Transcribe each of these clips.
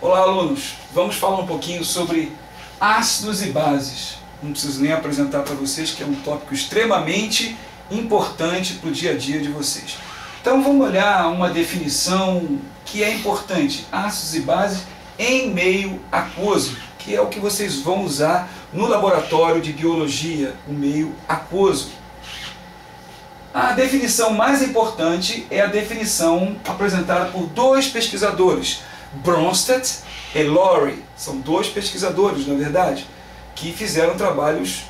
Olá, alunos! Vamos falar um pouquinho sobre ácidos e bases. Não preciso nem apresentar para vocês que é um tópico extremamente importante para o dia a dia de vocês. Então vamos olhar uma definição que é importante. Ácidos e bases em meio aquoso, que é o que vocês vão usar no laboratório de biologia, o meio aquoso. A definição mais importante é a definição apresentada por dois pesquisadores, Bronsted e Lowry. São dois pesquisadores, na verdade, que fizeram trabalhos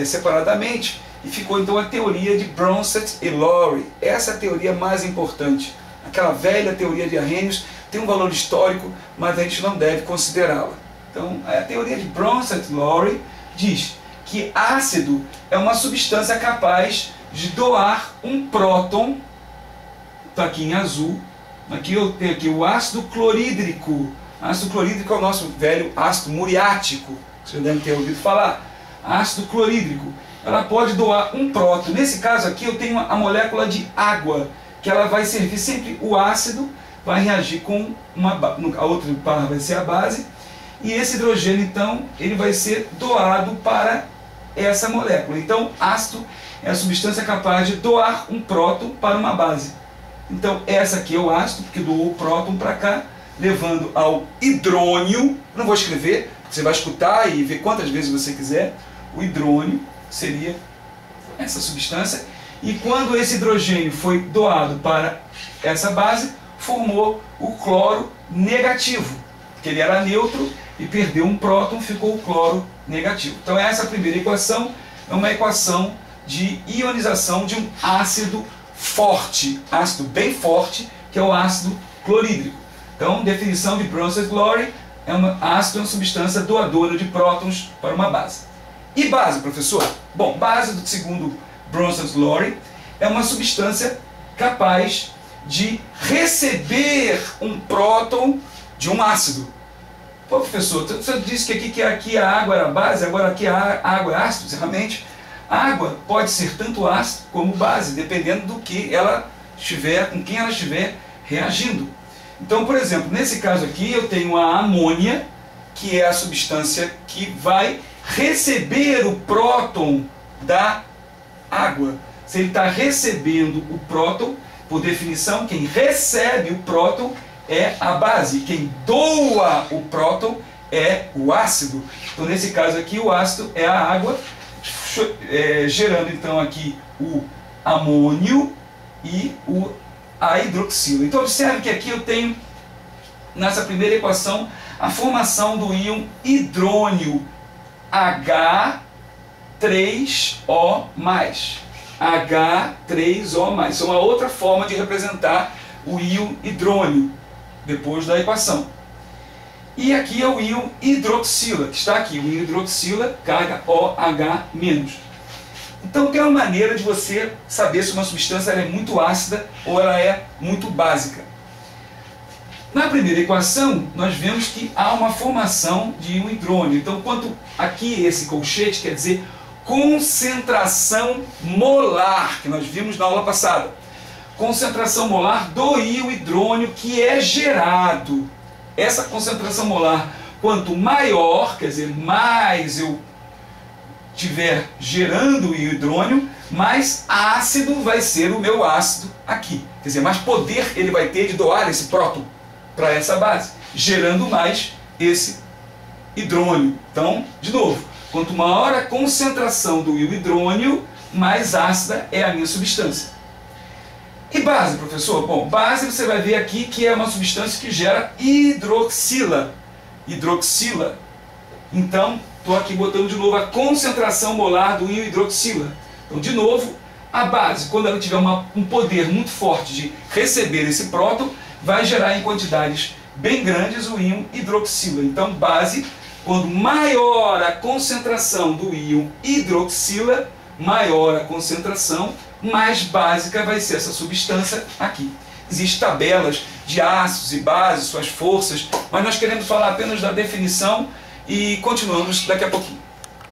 separadamente. E ficou então a teoria de Bronsted e Lowry. Essa é a teoria mais importante. Aquela velha teoria de Arrhenius tem um valor histórico, mas a gente não deve considerá-la. Então, a teoria de Bronsted e Lowry diz que ácido é uma substância capaz de doar um próton, está aqui em azul. Aqui eu tenho aqui o ácido clorídrico. Ácido clorídrico é o nosso velho ácido muriático, vocês devem ter ouvido falar. Ácido clorídrico. Ela pode doar um próton. Nesse caso aqui eu tenho a molécula de água, que ela vai servir sempre o ácido, vai reagir com a outra par vai ser a base, e esse hidrogênio então ele vai ser doado para essa molécula. Então ácido é a substância capaz de doar um próton para uma base. Então essa aqui é o ácido, porque doou o próton para cá, levando ao hidrônio. Não vou escrever, você vai escutar e ver quantas vezes você quiser. O hidrônio seria essa substância. E quando esse hidrogênio foi doado para essa base, formou o cloro negativo, porque ele era neutro e perdeu um próton, ficou o cloro negativo. Então essa primeira equação é uma equação de ionização de um ácido forte, ácido bem forte, que é o ácido clorídrico. Então, definição de Bronsted e Lowry, ácido é uma substância doadora de prótons para uma base. E base, professor? Bom, base, segundo Bronsted e Lowry, é uma substância capaz de receber um próton de um ácido. Pô, professor, você disse que aqui a água era base, agora aqui a água é ácido? Realmente, a água pode ser tanto ácido como base, dependendo do que ela estiver, com quem ela estiver reagindo. Então, por exemplo, nesse caso aqui eu tenho a amônia, que é a substância que vai receber o próton da água. Se ele está recebendo o próton, por definição, quem recebe o próton é a base. Quem doa o próton é o ácido. Então, nesse caso aqui, o ácido é a água, gerando então aqui o amônio e a hidroxila. Então observe que aqui eu tenho, nessa primeira equação, a formação do íon hidrônio H3O+. H3O+. Isso é uma outra forma de representar o íon hidrônio, depois da equação. E aqui é o íon hidroxila, que está aqui, o íon hidroxila, carga OH-. Então tem uma maneira de você saber se uma substância é muito ácida ou ela é muito básica. Na primeira equação, nós vemos que há uma formação de íon hidrônio. Então, quanto aqui esse colchete quer dizer concentração molar, que nós vimos na aula passada. Concentração molar do íon hidrônio que é gerado. Essa concentração molar, quanto maior, quer dizer, mais eu estiver gerando o íon hidrônio, mais ácido vai ser o meu ácido aqui. Quer dizer, mais poder ele vai ter de doar esse próton para essa base, gerando mais esse hidrônio. Então, de novo, quanto maior a concentração do íon hidrônio, mais ácida é a minha substância. E base, professor? Bom, base você vai ver aqui que é uma substância que gera hidroxila. Hidroxila. Então, estou aqui botando de novo a concentração molar do íon hidroxila. Então, de novo, a base, quando ela tiver um poder muito forte de receber esse próton, vai gerar em quantidades bem grandes o íon hidroxila. Então, base, quando maior a concentração do íon hidroxila, maior a concentração, mais básica vai ser essa substância aqui. Existem tabelas de ácidos e bases, suas forças, mas nós queremos falar apenas da definição e continuamos daqui a pouquinho.